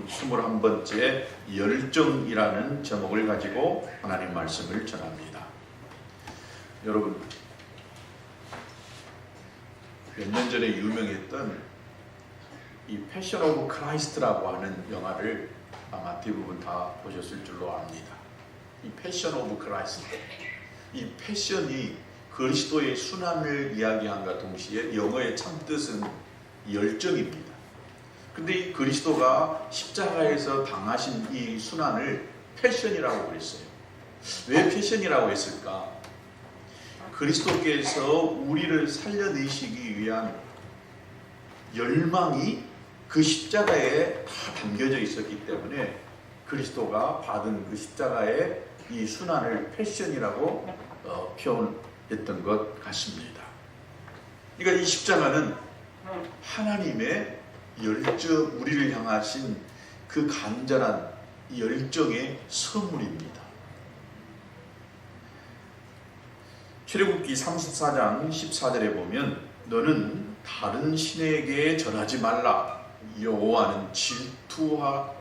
21번째 열정이라는 제목을 가지고 하나님 말씀을 전합니다. 여러분, 몇 년 전에 유명했던 이 패션 오브 크라이스트라고 하는 영화를 아마 대부분 다 보셨을 줄로 압니다. 이 패션 오브 크라이스트, 이 패션이 그리스도의 순환을 이야기함과 동시에 영어의 참뜻은 열정입니다. 근데 이 그리스도가 십자가에서 당하신 이 순환을 패션이라고 그랬어요. 왜 패션이라고 했을까? 그리스도께서 우리를 살려내시기 위한 열망이 그 십자가에 다 담겨져 있었기 때문에 그리스도가 받은 그 십자가의 이 순환을 패션이라고 표현했던 것 같습니다. 그러니까 이 십자가는 하나님의 열정, 우리를 향하신 그 간절한 열정의 선물입니다. 출애굽기 34장 14절에 보면 너는 다른 신에게 절하지 말라. 여호와는 질투라.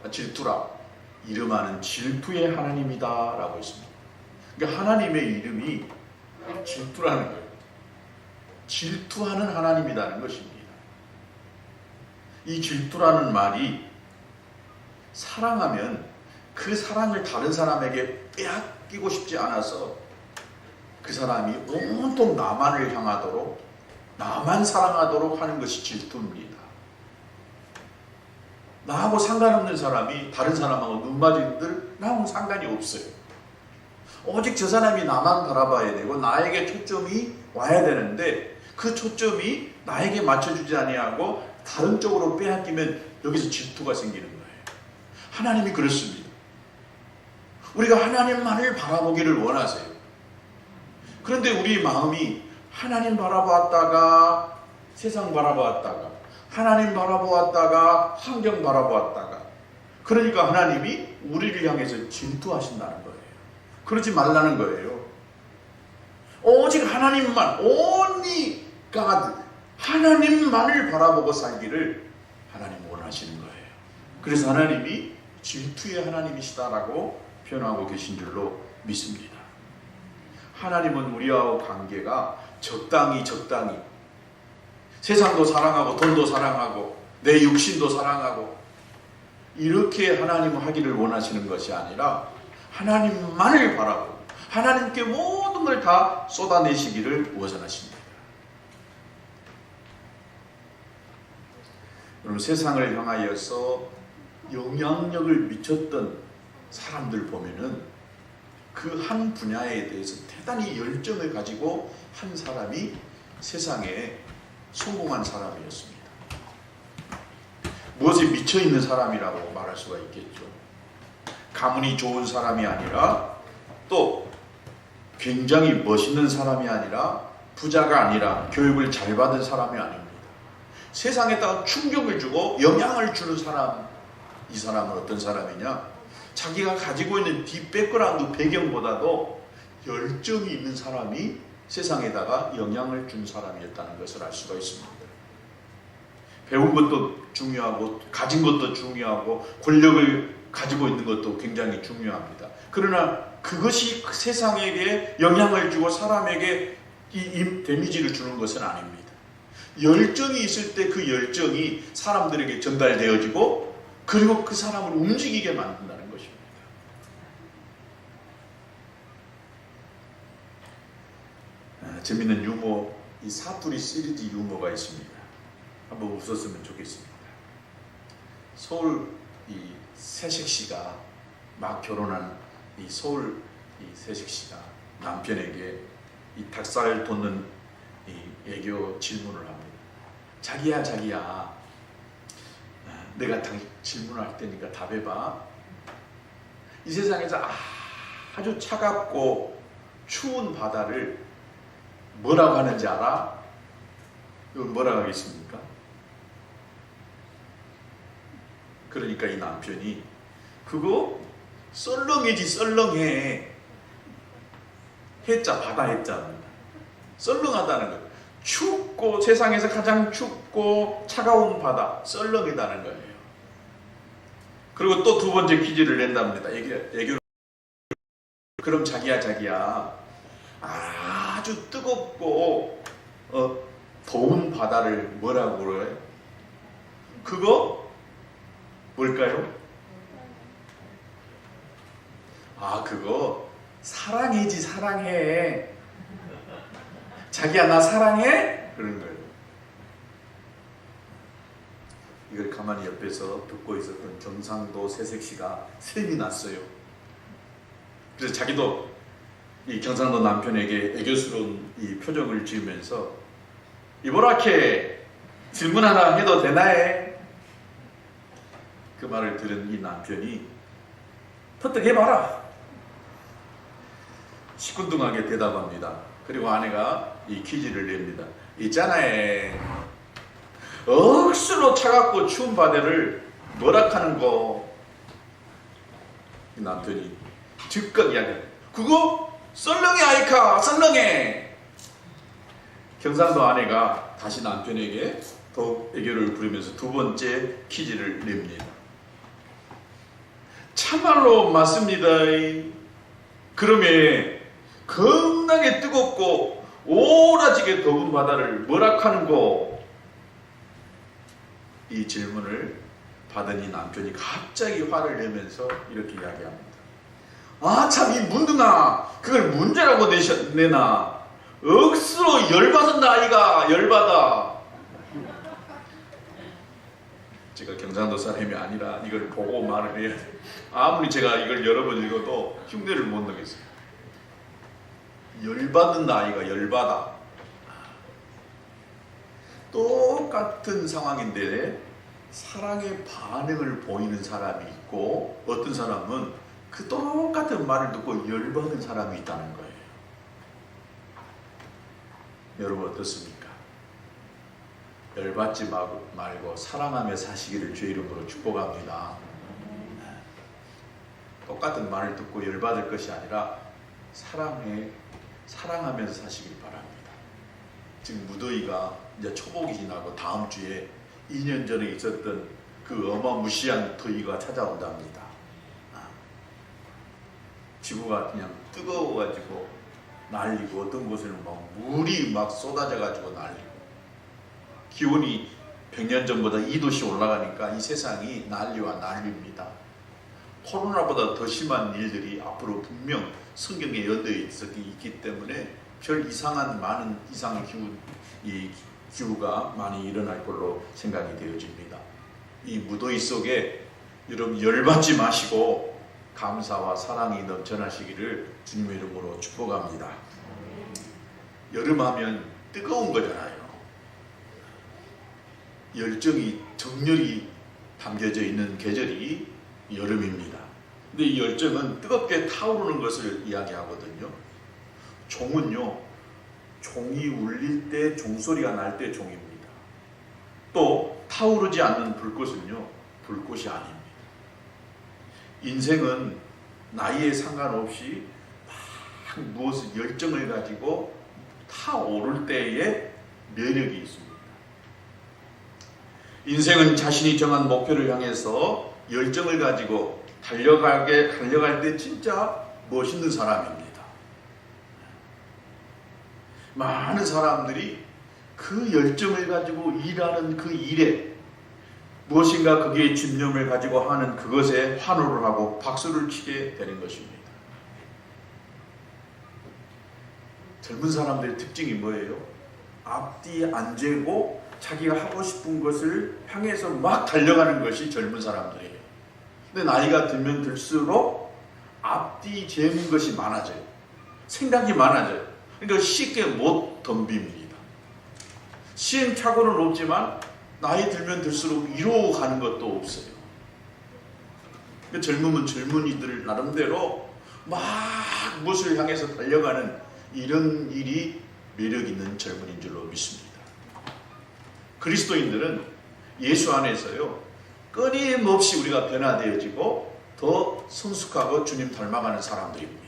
이름하는 질투의 하나님이다 라고 했습니다. 그러니까 하나님의 이름이 질투라는 거예요. 질투하는 하나님이라는 것입니다. 이 질투라는 말이 사랑하면 그 사랑을 다른 사람에게 빼앗기고 싶지 않아서 그 사람이 온통 나만을 향하도록, 나만 사랑하도록 하는 것이 질투입니다. 나하고 상관없는 사람이 다른 사람하고 눈 맞은들 나하고 상관이 없어요. 오직 저 사람이 나만 바라봐야 되고 나에게 초점이 와야 되는데 그 초점이 나에게 맞춰주지 아니하고 다른 쪽으로 빼앗기면 여기서 질투가 생기는 거예요. 하나님이 그렇습니다. 우리가 하나님만을 바라보기를 원하세요. 그런데 우리 마음이 하나님 바라보았다가 세상 바라보았다가 하나님 바라보았다가 환경 바라보았다가 그러니까 하나님이 우리를 향해서 질투하신다는 거예요. 그러지 말라는 거예요. 오직 하나님만, only God, 하나님만을 바라보고 살기를 하나님 원하시는 거예요. 그래서 하나님이 질투의 하나님이시다라고 표현하고 계신 줄로 믿습니다. 하나님은 우리와 관계가 적당히 세상도 사랑하고 돈도 사랑하고 내 육신도 사랑하고 이렇게 하나님은 하기를 원하시는 것이 아니라 하나님만을 바라보고 하나님께 모든 걸 다 쏟아내시기를 원하십니다. 여러분, 세상을 향하여서 영향력을 미쳤던 사람들 보면은 그 한 분야에 대해서 대단히 열정을 가지고 한 사람이 세상에 성공한 사람이었습니다. 무엇에 미쳐있는 사람이라고 말할 수가 있겠죠. 가문이 좋은 사람이 아니라 또 굉장히 멋있는 사람이 아니라 부자가 아니라 교육을 잘 받은 사람이 아닙니다. 세상에다가 충격을 주고 영향을 주는 사람, 이 사람은 어떤 사람이냐? 자기가 가지고 있는 뒷백그라운드 배경보다도 열정이 있는 사람이 세상에다가 영향을 준 사람이었다는 것을 알 수가 있습니다. 배운 것도 중요하고 가진 것도 중요하고 권력을 가지고 있는 것도 굉장히 중요합니다. 그러나 그것이 세상에게 영향을 주고 사람에게 이 데미지를 주는 것은 아닙니다. 열정이 있을 때 그 열정이 사람들에게 전달되어지고 그리고 그 사람을 움직이게 만든다는 것입니다. 재밌는 유머, 이 사투리 시리즈 유머가 있습니다. 한번 웃었으면 좋겠습니다. 서울 이 새색시가 막 결혼한 이 서울 이 새색시가 남편에게 이 닭살 돋는 이 애교 질문을 합니다. 자기야 내가 질문할 테니까 답해봐. 이 세상에서 아주 차갑고 추운 바다를 뭐라고 하는지 알아? 이건 뭐라고 하겠습니까? 그러니까 이 남편이 그거 썰렁해지 썰렁해. 해자 바다 해자입니다. 썰렁하다는 거예요. 춥고 세상에서 가장 춥고 차가운 바다 썰렁이다는 거예요. 그리고 또 두 번째 퀴즈를 낸답니다. 애교. 그럼 자기야 아주 뜨겁고 더운 바다를 뭐라고 그래? 그거 뭘까요? 그거 사랑이지, 사랑해. 자기야 나 사랑해? 그런 거예요. 이걸 가만히 옆에서 듣고 있었던 경상도 새색시가 셈이 났어요. 그래서 자기도 이 경상도 남편에게 애교스러운 이 표정을 지으면서 이보라케 질문 하나 해도 되나에? 그 말을 들은 이 남편이 퍼뜩 해봐라. 시큰둥하게 대답합니다. 그리고 아내가 이 퀴즈를 냅니다. 있잖아에 억수로 차갑고 추운 바다를 뭐라 하는 거. 이 남편이 즉각 이야기해. 그거 썰렁해 아이카 썰렁해. 경상도 아내가 다시 남편에게 더욱 애교를 부리면서 두 번째 퀴즈를 냅니다. 참말로 맞습니다. 그러면 겁나게 뜨겁고 오라지게 더운 바다를 뭐라 하는 거. 이 질문을 받은 이 남편이 갑자기 화를 내면서 이렇게 이야기합니다. 참 이 문둥아 그걸 문제라고 내나 억수로 열받은다 아이가 열받아. 제가 경상도 사람이 아니라 이걸 보고 말을 해야 돼. 아무리 제가 이걸 여러 번 읽어도 흉내를 못 내겠어요. 열받은다 아이가 열받아. 똑같은 상황인데 사랑의 반응을 보이는 사람이 있고 어떤 사람은 그 똑같은 말을 듣고 열받은 사람이 있다는 거예요. 여러분 어떻습니까? 열받지 말고 사랑하며 사시기를 주의 이름으로 축복합니다. 똑같은 말을 듣고 열받을 것이 아니라 사랑하면서 사시길 바랍니다. 지금 무더위가 이제 초복이 지나고 다음 주에 2년 전에 있었던 그 어마무시한 더위가 찾아온답니다. 지구가 그냥 뜨거워가지고 난리고 어떤 곳에는 막 물이 막 쏟아져가지고 난리고 기온이 100년 전보다 2도씩 올라가니까 이 세상이 난리와 난리입니다. 코로나보다 더 심한 일들이 앞으로 분명 성경에 연대에 있기 때문에 별 이상한 많은 이상의 기후가 많이 일어날 걸로 생각이 되어집니다. 이 무더위 속에 여러분 열받지 마시고 감사와 사랑이 넘쳐나시기를 주님의 이름으로 축복합니다. 여름하면 뜨거운 거잖아요. 열정이 정열이 담겨져 있는 계절이 여름입니다. 근데 이 열정은 뜨겁게 타오르는 것을 이야기하거든요. 종은요, 종이 울릴 때 종소리가 날 때 종입니다. 또 타오르지 않는 불꽃은요, 불꽃이 아닙니다. 인생은 나이에 상관없이 막 무엇을 열정을 가지고 타오를 때의 매력이 있습니다. 인생은 자신이 정한 목표를 향해서 열정을 가지고 달려갈 때 진짜 멋있는 사람입니다. 많은 사람들이 그 열정을 가지고 일하는 그 일에 무엇인가 거기에 집념을 가지고 하는 그것에 환호를 하고 박수를 치게 되는 것입니다. 젊은 사람들의 특징이 뭐예요? 앞뒤 안 재고 자기가 하고 싶은 것을 향해서 막 달려가는 것이 젊은 사람들이에요. 근데 나이가 들면 들수록 앞뒤 재는 것이 많아져요. 생각이 많아져요. 그러니까 쉽게 못 덤빕니다. 시행착오는 없지만 나이 들면 들수록 이루어가는 것도 없어요. 젊으면 젊은이들 나름대로 막 무엇을 향해서 달려가는 이런 일이 매력 있는 젊은이인 줄로 믿습니다. 그리스도인들은 예수 안에서요, 끊임없이 우리가 변화되어지고 더 성숙하고 주님 닮아가는 사람들입니다.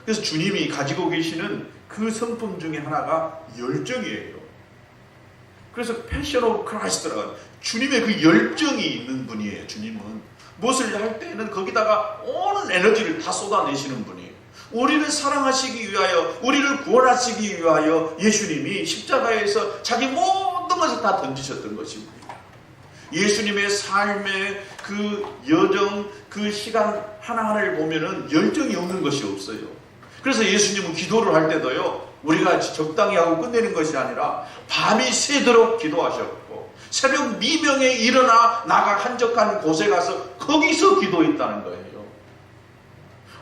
그래서 주님이 가지고 계시는 그 성품 중에 하나가 열정이에요. 그래서 패션 오브 크라이스트라고 주님의 그 열정이 있는 분이에요. 주님은 무엇을 할 때에는 거기다가 온 에너지를 다 쏟아내시는 분이에요. 우리를 사랑하시기 위하여, 우리를 구원하시기 위하여 예수님이 십자가에서 자기 모든 것을 다 던지셨던 것입니다. 예수님의 삶의 그 여정, 그 시간 하나하나를 보면은 열정이 없는 것이 없어요. 그래서 예수님은 기도를 할 때도요, 우리가 적당히 하고 끝내는 것이 아니라 밤이 새도록 기도하셨고, 새벽 미명에 일어나 나가 한적한 곳에 가서 거기서 기도했다는 거예요.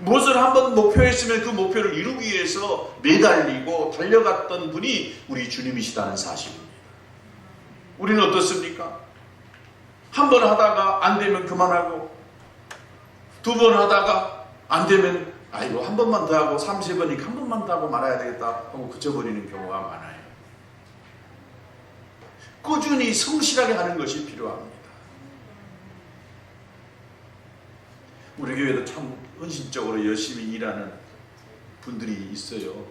무엇을 한번 목표했으면 그 목표를 이루기 위해서 매달리고 달려갔던 분이 우리 주님이시다는 사실입니다. 우리는 어떻습니까? 한 번 하다가 안 되면 그만하고, 두 번 하다가 안 되면 아이고 한 번만 더 하고, 30번이니까 한 번만 더 하고 말아야 되겠다 하고 그쳐버리는 경우가 많아요. 꾸준히 성실하게 하는 것이 필요합니다. 우리 교회도 참 헌신적으로 열심히 일하는 분들이 있어요.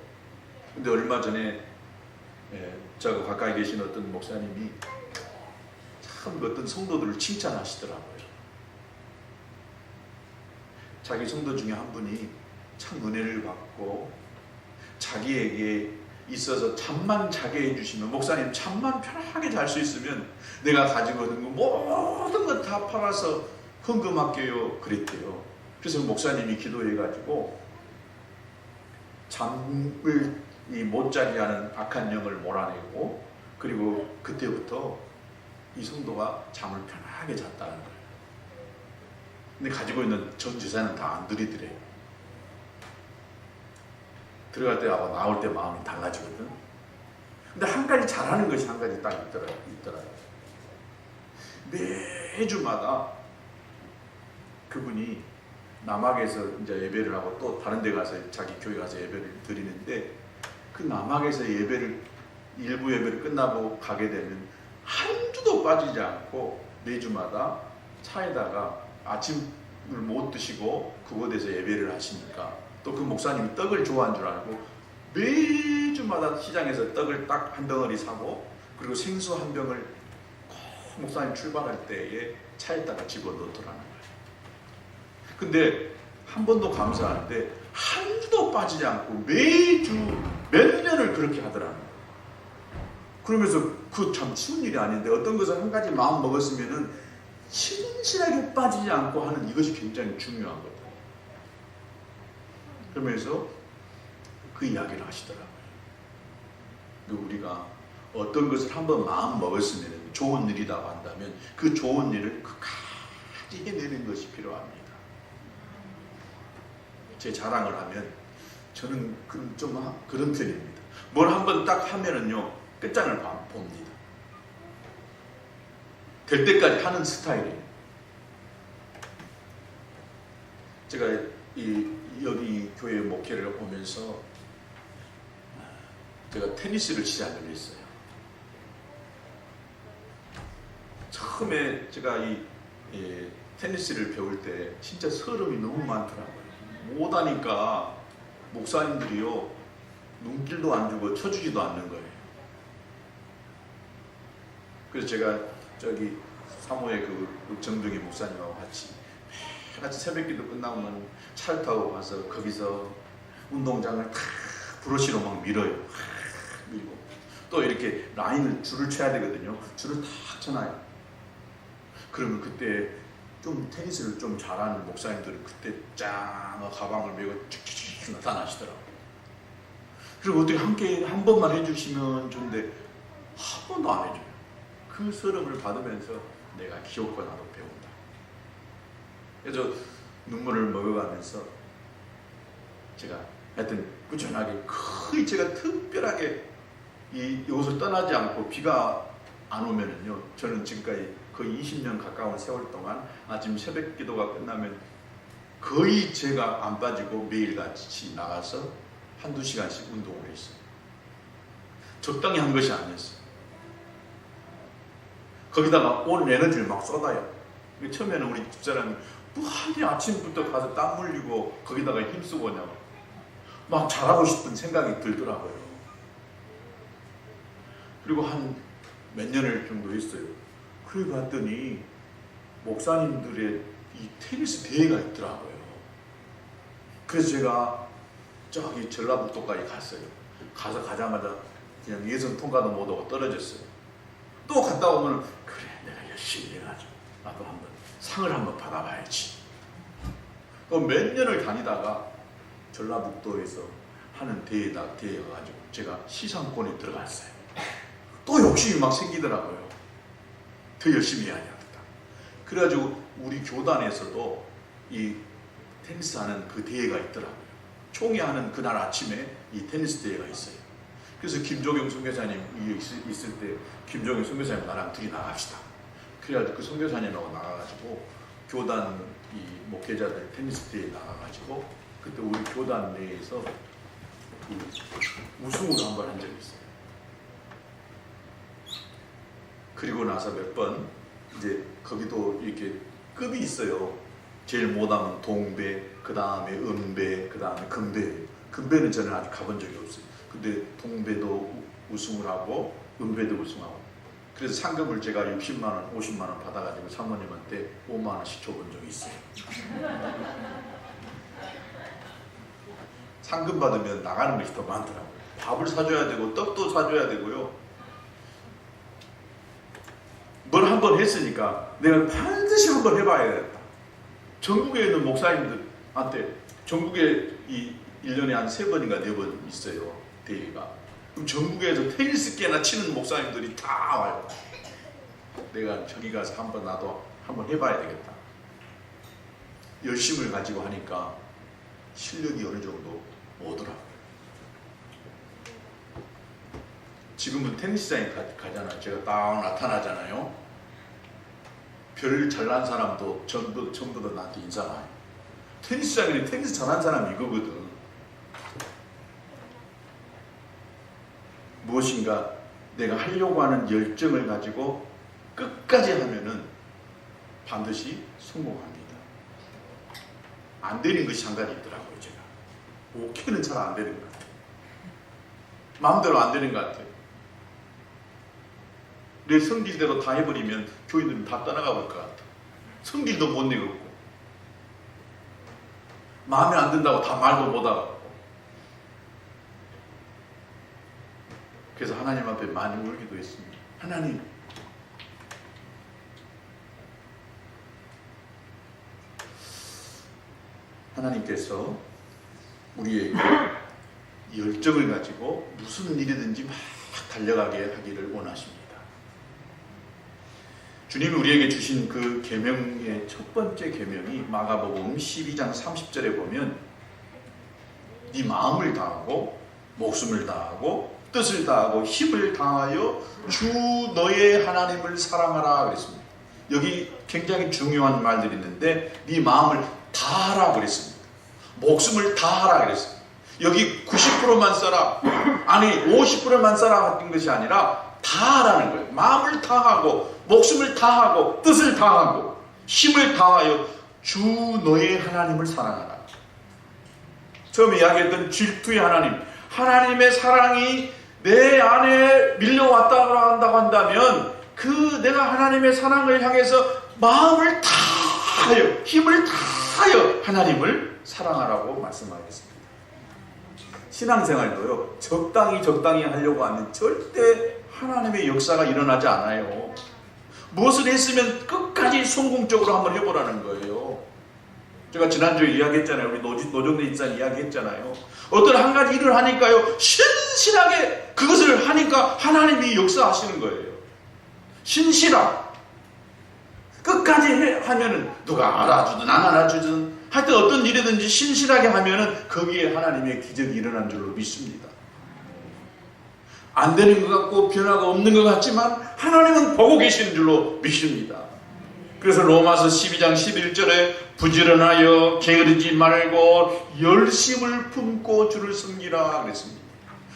근데 얼마 전에 저하고 가까이 계신 어떤 목사님이 참 어떤 성도들을 칭찬하시더라고요. 자기 성도 중에 한 분이 참 은혜를 받고 자기에게 있어서 잠만 자게 해주시면, 목사님 잠만 편하게 잘 수 있으면 내가 가지고 있는 거 모든 것 다 팔아서 헌금할게요 그랬대요. 그래서 목사님이 기도해가지고 잠을 못 자게 하는 악한 영을 몰아내고, 그리고 그때부터 이 성도가 잠을 편하게 잤다는 거예요. 근데 가지고 있는 전 재산은 다 안 들이더래요. 들어갈 때하고 나올 때 마음이 달라지거든. 근데 한 가지 잘하는 것이 한 가지 딱 있더라고요. 매주마다 그분이 남학에서 이제 예배를 하고 또 다른 데 가서 자기 교회 가서 예배를 드리는데, 그 남학에서 예배를 일부 예배를 끝나고 가게 되면 한 주도 빠지지 않고 매주마다 차에다가 아침을 못 드시고 그곳에서 예배를 하시니까, 또 그 목사님이 떡을 좋아하는 줄 알고 매주마다 시장에서 떡을 딱 한 덩어리 사고, 그리고 생수 한 병을 꼭 목사님 출발할 때에 차에다가 집어넣더라는 거예요. 근데 한 번도 감사한데 한 주도 빠지지 않고 매주 몇 년을 그렇게 하더라는 거예요. 그러면서 그 참 쉬운 일이 아닌데, 어떤 것을 한 가지 마음 먹었으면은 신실하게 빠지지 않고 하는 이것이 굉장히 중요한 거다. 그러면서 그 이야기를 하시더라고요. 우리가 어떤 것을 한번 마음 먹었으면 좋은 일이라고 한다면 그 좋은 일을 끝까지 해내는 것이 필요합니다. 제 자랑을 하면 저는 좀 그런 편입니다. 뭘 한번 딱 하면은요, 끝장을 봅니다. 될 때까지 하는 스타일이에요. 제가 여기 교회 목회를 오면서 제가 테니스를 시작을 했어요. 처음에 제가 테니스를 배울 때 진짜 서름이 너무 많더라고요. 못하니까 목사님들이요, 눈길도 안 주고 쳐주지도 않는 거예요. 그래서 제가 저기 사모의 그 정동희 목사님하고 같이 새벽기도 끝나면 차를 타고 가서 거기서 운동장을 탁 브러쉬로 막 밀어요. 밀고 또 이렇게 라인을 줄을 쳐야 되거든요. 줄을 탁 쳐놔요. 그러면 그때 좀 테니스를 좀 잘하는 목사님들은 그때 짱 가방을 메고 쭉쭉쭉 나타나시더라고요. 그리고 어떻게 함께 한 번만 해주시면 좋은데 한 번도 안 해줘요. 그 서름을 받으면서 내가 기어코 나도 배운다. 그래서 눈물을 먹어가면서 제가 하여튼 꾸준하게 거의 제가 특별하게 이곳을 떠나지 않고, 비가 안 오면은요, 저는 지금까지 거의 20년 가까운 세월 동안 아침 새벽 기도가 끝나면 거의 제가 안 빠지고 매일같이 나가서 한두 시간씩 운동을 했어요. 적당히 한 것이 아니었어요. 거기다가 온 에너지를 막 쏟아요. 처음에는 우리 집사람이 뭐하니 아침부터 가서 땀 흘리고 거기다가 힘쓰고 오냐고 막 잘하고 싶은 생각이 들더라고요. 그리고 한 몇 년을 정도 했어요. 그래 봤더니 목사님들의 이 테니스 대회가 있더라고요. 그래서 제가 저기 전라북도까지 갔어요. 가서 가자마자 그냥 예선 통과도 못하고 떨어졌어요. 또 갔다 오면 그래 내가 열심히 해가지고 나도 한번 상을 한번 받아봐야지. 몇 년을 다니다가 전라북도에서 하는 대회에 가가지고 제가 시상권에 들어갔어요. 또 욕심이 막 생기더라고요. 더 열심히 해야겠다. 그래가지고 우리 교단에서도 이 테니스 하는 그 대회가 있더라고요. 총회하는 그날 아침에 이 테니스 대회가 있어요. 그래서 김종영 선교사님 있을 때 김종영 선교사님 나랑 둘이 나갑시다. 그래가지고 그 선교사님하고 나가가지고 교단 이 목회자들 테니스 대회에 나가가지고 그때 우리 교단 내에서 우승을 한번 한 적이 있어요. 그리고 나서 몇 번 이제 거기도 이렇게 급이 있어요. 제일 못하면 동배, 그 다음에 은배, 그 다음에 금배. 금배는 저는 아직 가본 적이 없어요. 근데 동배도 우승을 하고 은배도 우승하고. 그래서 상금을 제가 60만 원, 50만 원 받아가지고 사모님한테 5만 원씩 줘본 적이 있어요. 상금 받으면 나가는 것이 더 많더라고요. 밥을 사줘야 되고 떡도 사줘야 되고요. 뭘 한번 했으니까 내가 반드시 한번 해봐야겠다. 전국에 있는 목사님들한테 전국에 이 1년에 한 3번인가 4번 있어요. 대회가. 그럼 전국에서 테니스계나 치는 목사님들이 다 와요. 내가 저기 가서 나도 한번 해봐야 되겠다. 열심을 가지고 하니까 실력이 어느 정도 오더라고요. 지금은 테니스장에 가잖아요. 제가 딱 나타나잖아요. 별 잘난 사람도 전부 다 나한테 인사가 해요. 테니스장에는 테니스 잘한 사람이 이거거든. 무엇인가 내가 하려고 하는 열정을 가지고 끝까지 하면은 반드시 성공합니다. 안 되는 것이 한 가지 있더라고요. 제가 5K는 잘 안 되는 것 같아요. 마음대로 안 되는 것 같아요. 내 성질대로 다 해버리면 교인들은 다 떠나가 볼 것 같아요. 성질도 못 내겠고 마음에 안 든다고 다 말도 못하고. 그래서 하나님 앞에 많이 울기도 했습니다. 하나님, 하나님께서 우리에게 열정을 가지고 무슨 일이든지 막 달려가게 하기를 원하십니다. 주님이 우리에게 주신 그 계명의 첫 번째 계명이 마가복음 12장 30절에 보면 네 마음을 다하고 목숨을 다하고 뜻을 다하고 힘을 다하여 주 너의 하나님을 사랑하라 그랬습니다. 여기 굉장히 중요한 말들이 있는데 네 마음을 다하라 그랬습니다. 목숨을 다하라 그랬습니다. 여기 90%만 써라, 아니 50%만 써라 하는 것이 아니라 다하라는 거예요. 마음을 다하고 목숨을 다하고 뜻을 다하고 힘을 다하여 주 너의 하나님을 사랑하라. 처음에 이야기했던 질투의 하나님, 하나님의 사랑이 내 안에 밀려왔다고 한다면 그 내가 하나님의 사랑을 향해서 마음을 다하여 힘을 다하여 하나님을 사랑하라고 말씀하겠습니다. 신앙생활도요, 적당히 하려고 하면 절대 하나님의 역사가 일어나지 않아요. 무엇을 했으면 끝까지 성공적으로 한번 해보라는 거예요. 제가 지난주에 이야기했잖아요. 우리 노정대 입사님 이야기했잖아요. 어떤 한 가지 일을 하니까요, 신실하게 그것을 하니까 하나님이 역사하시는 거예요. 신실함. 끝까지 하면은 누가 알아주든 안 알아주든 하여튼 어떤 일이든지 신실하게 하면은 거기에 하나님의 기적이 일어난 줄로 믿습니다. 안 되는 것 같고 변화가 없는 것 같지만 하나님은 보고 계시는 줄로 믿습니다. 그래서 로마서 12장 11절에 부지런하여 게으르지 말고 열심을 품고 주를 섬기라 그랬습니다.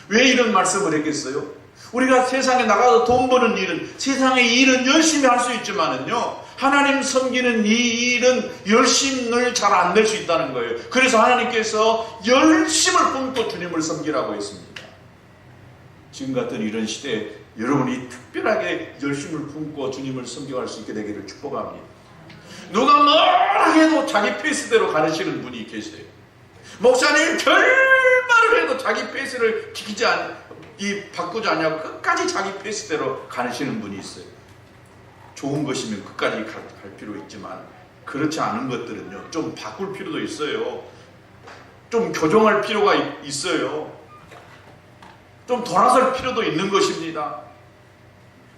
왜 이런 말씀을 했겠어요? 우리가 세상에 나가서 돈 버는 일은, 세상의 일은 열심히 할 수 있지만은요, 하나님 섬기는 이 일은 열심을 잘 안 낼 수 있다는 거예요. 그래서 하나님께서 열심을 품고 주님을 섬기라고 했습니다. 지금 같은 이런 시대에 여러분이 특별하게 열심을 품고 주님을 섬겨갈 수 있게 되기를 축복합니다. 누가 뭐라 해도 자기 페이스대로 가르치는 분이 계세요. 목사님 별말을 해도 자기 페이스를 바꾸지 않냐고 끝까지 자기 페이스대로 가르치는 분이 있어요. 좋은 것이면 끝까지 갈 필요 있지만 그렇지 않은 것들은요, 좀 바꿀 필요도 있어요. 좀 교정할 필요가 있어요. 좀 돌아설 필요도 있는 것입니다.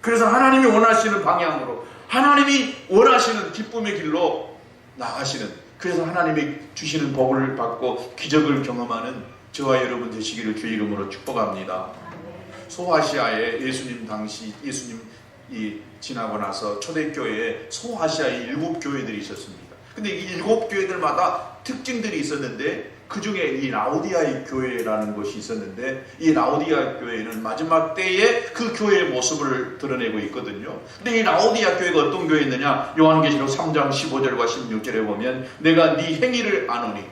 그래서 하나님이 원하시는 방향으로, 하나님이 원하시는 기쁨의 길로 나가시는, 그래서 하나님이 주시는 복을 받고 기적을 경험하는 저와 여러분 되시기를 주의 이름으로 축복합니다. 소아시아에 예수님이 지나고 나서 초대교회에 소아시아에 7교회들이 있었습니다. 근데 이 7교회들마다 특징들이 있었는데 그 중에 이 라오디아 교회라는 것이 있었는데, 이 라오디아 교회는 마지막 때에 그 교회의 모습을 드러내고 있거든요. 근데 이 라오디아 교회가 어떤 교회였느냐? 요한계시록 3장 15절과 16절에 보면 내가 네 행위를 아노니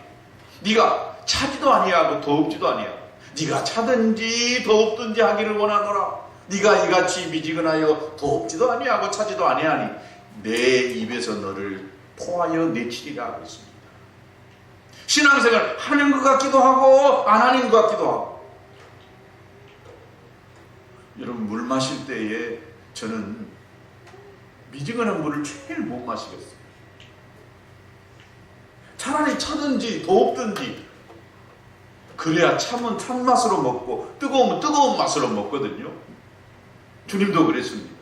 네가 차지도 아니하고 더웁지도 아니하고 네가 차든지 더웁든지 하기를 원하노라. 네가 이같이 미지근하여 더웁지도 아니하고 차지도 아니하니 내 입에서 너를 토하여 내치리라 그랬습니다. 신앙생활 하는 것 같기도 하고 안 하는 것 같기도 하고. 여러분, 물 마실 때에 저는 미지근한 물을 제일 못 마시겠어요. 차라리 차든지 더웁든지 그래야 참은 찬 맛으로 먹고 뜨거우면 뜨거운 맛으로 먹거든요. 주님도 그랬습니다.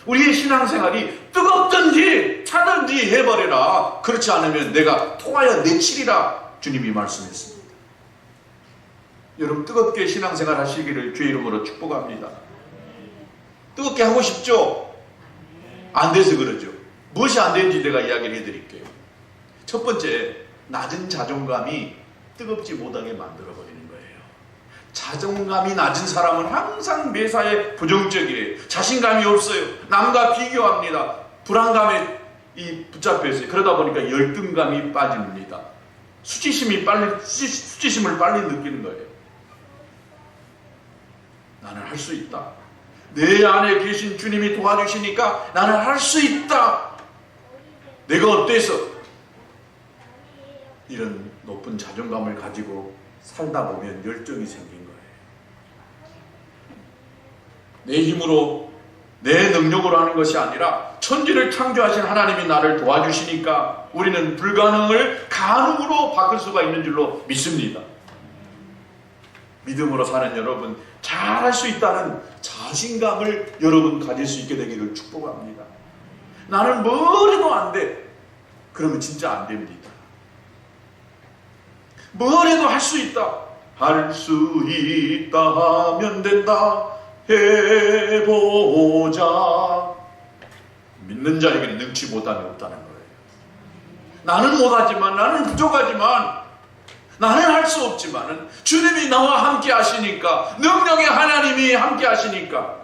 우리의 신앙생활이 뜨겁든지 차든지 해버려라. 그렇지 않으면 내가 토하여 내치리라 주님이 말씀했습니다. 여러분, 뜨겁게 신앙생활 하시기를 주의 이름으로 축복합니다. 뜨겁게 하고 싶죠? 안 돼서 그러죠. 무엇이 안 되는지 내가 이야기를 해드릴게요. 첫 번째, 낮은 자존감이 뜨겁지 못하게 만들어버리는 거예요. 자존감이 낮은 사람은 항상 매사에 부정적이에요. 자신감이 없어요. 남과 비교합니다. 불안감에 붙잡혀 있어요. 그러다 보니까 열등감이 빠집니다. 수치심을 빨리 느끼는 거예요. 나는 할 수 있다. 내 안에 계신 주님이 도와주시니까 나는 할 수 있다. 내가 어때서? 이런 높은 자존감을 가지고 살다 보면 열정이 생긴 거예요. 내 힘으로, 내 능력으로 하는 것이 아니라 천지를 창조하신 하나님이 나를 도와주시니까 우리는 불가능을 가능으로 바꿀 수가 있는 줄로 믿습니다. 믿음으로 사는 여러분, 잘할 수 있다는 자신감을 여러분 가질 수 있게 되기를 축복합니다. 나는 뭘 해도 안 돼. 그러면 진짜 안 됩니다. 뭘 해도 할 수 있다. 할 수 있다 하면 된다. 해보자. 믿는 자에게는 능치 못함이 없다는 거예요. 나는 못하지만, 나는 부족하지만, 나는 할 수 없지만 주님이 나와 함께 하시니까, 능력의 하나님이 함께 하시니까,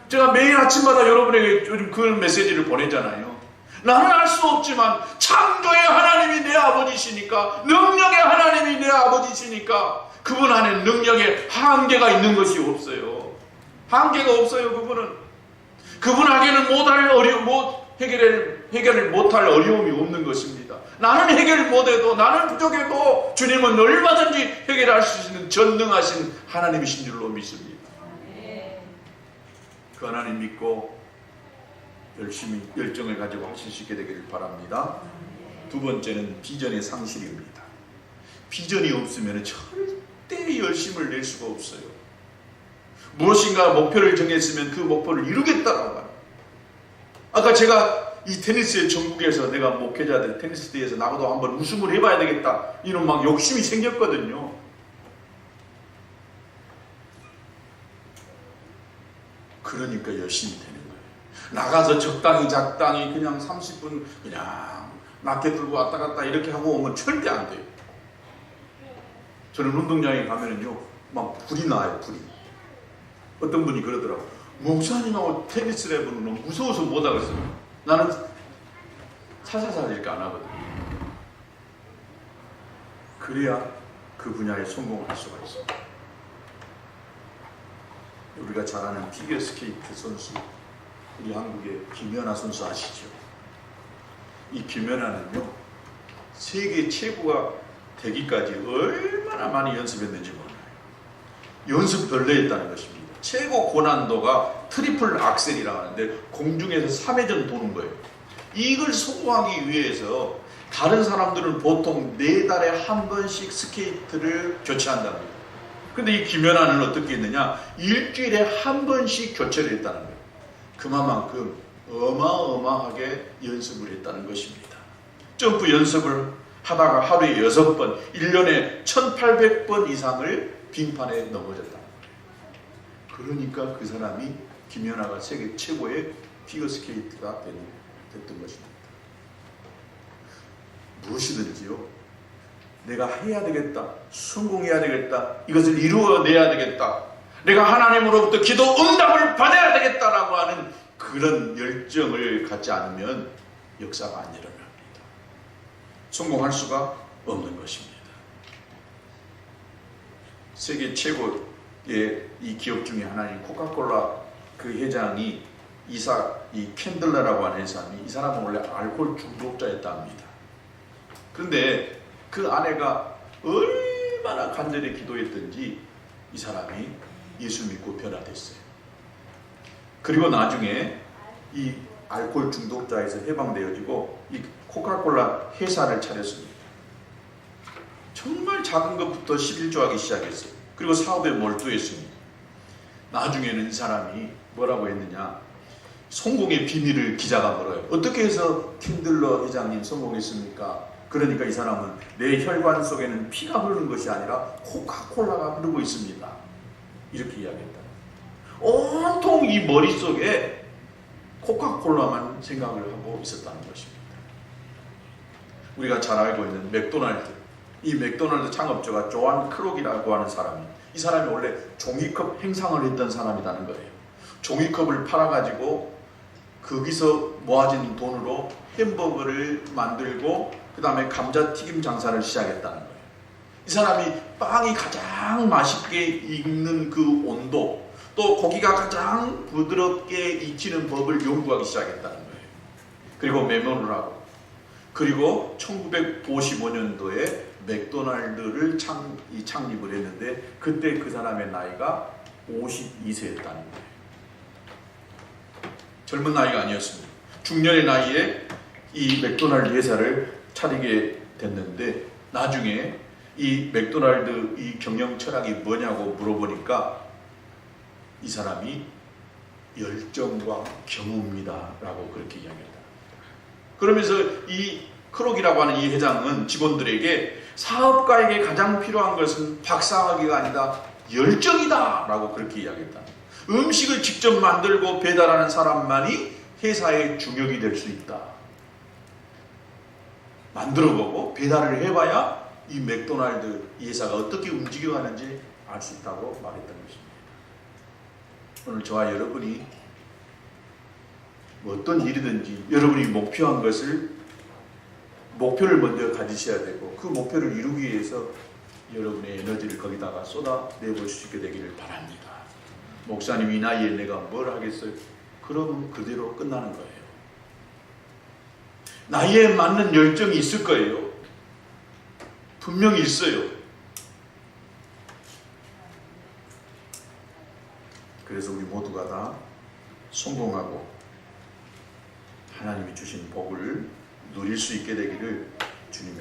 제가 매일 아침마다 여러분에게 요즘 그 메시지를 보내잖아요. 나는 할 수 없지만 창조의 하나님이 내 아버지시니까, 능력의 하나님이 내 아버지시니까 그분 안에 능력의 한계가 있는 것이 없어요. 한계가 없어요. 그분에게는 해결을 못할 어려움이 없는 것입니다. 나는 해결 못해도, 나는 부족해도 주님은 얼마든지 해결할 수 있는 전능하신 하나님이신 줄로 믿습니다. 그 하나님 믿고 열심히 열정을 가지고 하실 수 있게 되기를 바랍니다. 두 번째는 비전의 상실입니다. 비전이 없으면 절대 열심을 낼 수가 없어요. 무엇인가 목표를 정했으면 그 목표를 이루겠다라고 하는. 아까 제가 이 테니스의 전국에서 내가 목회자들 테니스 대회에서 나도 한번 우승을 해봐야 되겠다, 이런 막 욕심이 생겼거든요. 그러니까 열심히 되는 거예요. 나가서 적당히 그냥 30분 그냥 라켓 들고 왔다 갔다 이렇게 하고 오면 절대 안 돼요. 저는 운동장에 가면은요, 막 불이 나요, 불이. 어떤 분이 그러더라고. 목사님하고 테니스를 해보는 건 무서워서 못 하겠어요. 나는 살살살 이렇게 안 하거든요. 그래야 그 분야에 성공할 수가 있어요. 우리가 잘 아는 피겨스케이트 선수, 우리 한국의 김연아 선수 아시죠? 이 김연아는요, 세계 최고가 되기까지 얼마나 많이 연습했는지 몰라요. 연습별로 했다는 것입니다. 최고 고난도가 트리플 악셀이라고 하는데 공중에서 3회전 도는 거예요. 이걸 성공하기 위해서 다른 사람들은 보통 4달에 한 번씩 스케이트를 교체한답니다. 근데 이 김연아는 어떻게 했느냐? 일주일에 한 번씩 교체를 했다는 거예요. 그만큼 어마어마하게 연습을 했다는 것입니다. 점프 연습을 하다가 하루에 6번, 1년에 1800번 이상을 빙판에 넘어졌다는 거예요. 그러니까 그 사람이 김연아가 세계 최고의 피겨스케이트가 됐던 것입니다. 무엇이든지요, 내가 해야 되겠다, 성공해야 되겠다, 이것을 이루어내야 되겠다, 내가 하나님으로부터 기도 응답을 받아야 되겠다라고 하는 그런 열정을 갖지 않으면 역사가 안 일어납니다. 성공할 수가 없는 것입니다. 세계 최고의 이 기업 중에 하나인 코카콜라 그 회장이 이 캔들러라고 하는 사람이, 이 사람은 원래 알코올 중독자였다 합니다. 그런데 그 아내가 얼마나 간절히 기도했던지 이 사람이 예수 믿고 변화됐어요. 그리고 나중에 이 알코올 중독자에서 해방되어지고 이 코카콜라 회사를 차렸습니다. 정말 작은 것부터 11조하기 시작했어요. 그리고 사업에 몰두했습니다. 나중에는 이 사람이 뭐라고 했느냐, 성공의 비밀을 기자가 물어요. 어떻게 해서 캔들러 회장님 성공했습니까? 그러니까 이 사람은 내 혈관 속에는 피가 흐르는 것이 아니라 코카콜라가 흐르고 있습니다. 이렇게 이야기했다. 온통 이 머릿속에 코카콜라만 생각을 하고 있었다는 것입니다. 우리가 잘 알고 있는 맥도날드, 이 맥도날드 창업주가 조안 크록이라고 하는 사람이, 이 사람이 원래 종이컵 행상을 했던 사람이라는 거예요. 종이컵을 팔아가지고 거기서 모아진 돈으로 햄버거를 만들고 그 다음에 감자튀김 장사를 시작했다는 거예요. 이 사람이 빵이 가장 맛있게 익는 그 온도, 또 고기가 가장 부드럽게 익히는 법을 연구하기 시작했다는 거예요. 그리고 메모를 하고, 그리고 1955년도에 맥도날드를 창립을 했는데 그때 그 사람의 나이가 52세였다는 거예요. 젊은 나이가 아니었습니다. 중년의 나이에 이 맥도날드 회사를 차리게 됐는데, 나중에 이 맥도날드 이 경영 철학이 뭐냐고 물어보니까 이 사람이 열정과 겸허입니다 라고 그렇게 이야기했다. 그러면서 이 크록이라고 하는 이 회장은 직원들에게 사업가에게 가장 필요한 것은 박사학위가 아니다, 열정이다 라고 그렇게 이야기했다. 음식을 직접 만들고 배달하는 사람만이 회사의 중역이 될 수 있다. 만들어보고 배달을 해봐야 이 맥도날드 이 회사가 어떻게 움직여가는지 알 수 있다고 말했던 것입니다. 오늘 저와 여러분이 어떤 일이든지 여러분이 목표한 것을, 목표를 먼저 가지셔야 되고 그 목표를 이루기 위해서 여러분의 에너지를 거기다가 쏟아내볼 수 있게 되기를 바랍니다. 목사님, 이 나이에 내가 뭘 하겠어요? 그러면 그대로 끝나는 거예요. 나이에 맞는 열정이 있을 거예요. 분명히 있어요. 그래서 우리 모두가 다 성공하고 하나님이 주신 복을 누릴 수 있게 되기를 주님의